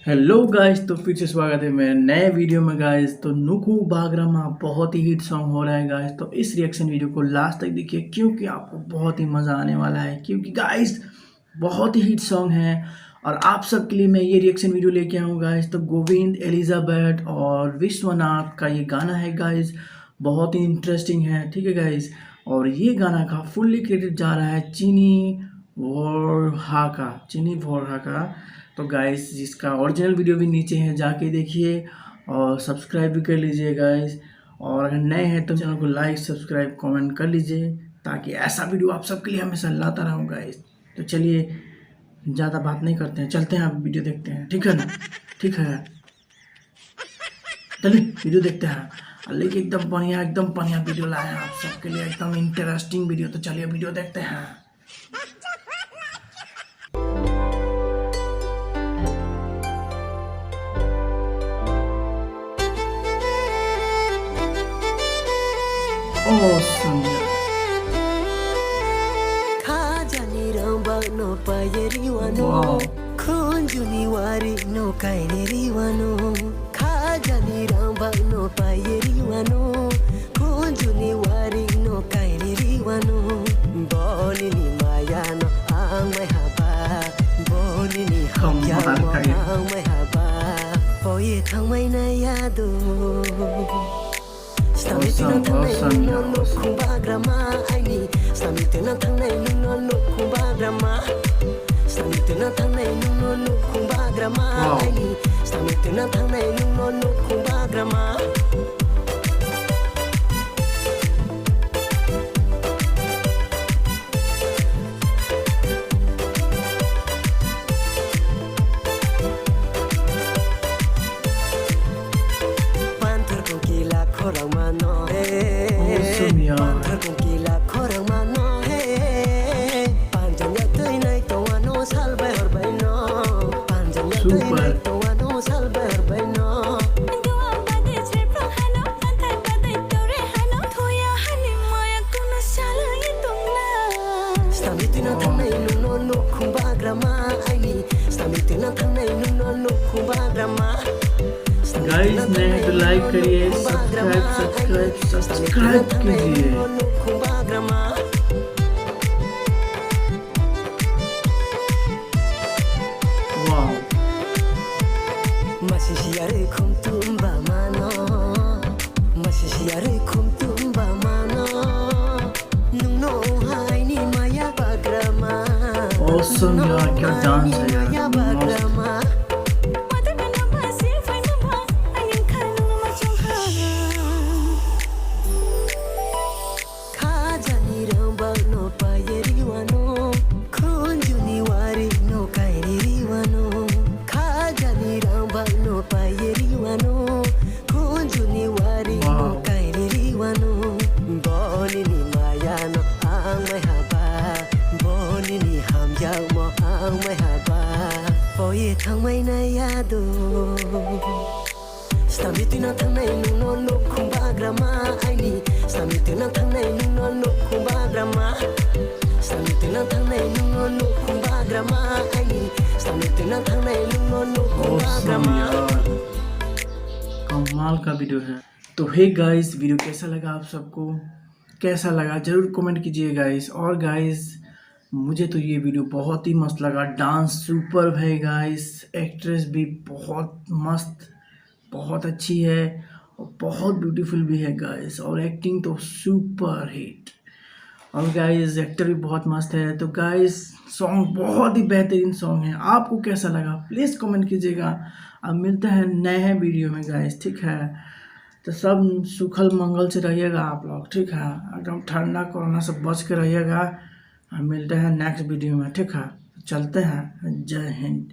Hello guys, तो फिर से स्वागत है मेरे नए वीडियो में गाइस। तो नुकू बागरामा बहुत ही हिट सॉन्ग हो रहा है गाइस। तो इस रिएक्शन वीडियो को लास्ट तक देखिए क्योंकि आपको बहुत ही मज़ा आने वाला है, क्योंकि गाइस बहुत ही हिट सॉन्ग है। और आप सबके लिए मैं ये रिएक्शन वीडियो लेके आऊँ गाइस। तो गोविंद, एलिजाबेथ और विश्वनाथ का ये गाना है गाइस, बहुत ही इंटरेस्टिंग है, ठीक है गाइस। और ये गाना का फुल्ली क्रेडिट जा रहा है चीनी वोरहा का। तो गाइस जिसका ओरिजिनल वीडियो भी नीचे है, जाके देखिए और सब्सक्राइब भी कर लीजिए गाइस। और अगर नए हैं तो चैनल को लाइक, सब्सक्राइब, कमेंट कर लीजिए ताकि ऐसा वीडियो आप सबके लिए हमेशा लाता रहूँ गाइस। तो चलिए ज़्यादा बात नहीं करते हैं, चलते हैं, आप वीडियो देखते हैं, ठीक है ना? ठीक है, चलिए वीडियो देखते हैं। लेकिन एकदम बढ़िया वीडियो लाए हैं आप सबके लिए, एकदम इंटरेस्टिंग वीडियो। तो चलिए वीडियो देखते हैं। Awesome. Wow. Kunjuni wari no kaineri wano khajani ramba no payeri wano kunjuni wari no kaineri wano boni ni maya no amai haba boni ni hamya no amai haba oye thamai na yado Stamina tanai no kumbagrama aini Stamina tanai no kumbagrama Stamina tanai no kumbagrama aini Stamina tanai no kumbagrama Pantar ko kila khorang mano Pantar ko kila khorang mano Panjang ya tui nai to ano salbai horbai no Panjang ya tui nai to ano salbai horbai no Stamitina thanai no kumbagrama aini Stamitina thanai no kumbagrama guys नए तो like करिए, subscribe कीजिए। Wow Masisiyare kumtumba mano Masisiyare kumtumba mano Nungno hai ni maya bagrama awesome यार, क्या dance है यार, मस्त। Thamai na yado Stamitina thanai no kumbagrama aini Stamitina thanai no kumbagrama Stamitina thanai no kumbagrama aini Stamitina thanai no kumbagrama कमाल का video है। तो hey guys, video कैसा लगा आप सबको? कैसा लगा जरूर कमेंट कीजिए गाइस। और गाइस मुझे तो ये वीडियो बहुत ही मस्त लगा, डांस सुपर है गाइस, एक्ट्रेस भी बहुत मस्त, बहुत अच्छी है और बहुत ब्यूटीफुल भी है गाइस, और एक्टिंग तो सुपर हिट। और गाइस एक्टर भी बहुत मस्त है। तो गाइस सॉन्ग बहुत ही बेहतरीन सॉन्ग है, आपको कैसा लगा प्लीज़ कमेंट कीजिएगा। अब मिलते हैं नए वीडियो में गाइस, ठीक है? तो सब सुखल मंगल से रहिएगा आप लोग, ठीक है? एकदम ठंडा कोरोना से बच के रहिएगा। हम मिलते हैं नेक्स्ट वीडियो में, ठीक है? चलते हैं, जय हिंद।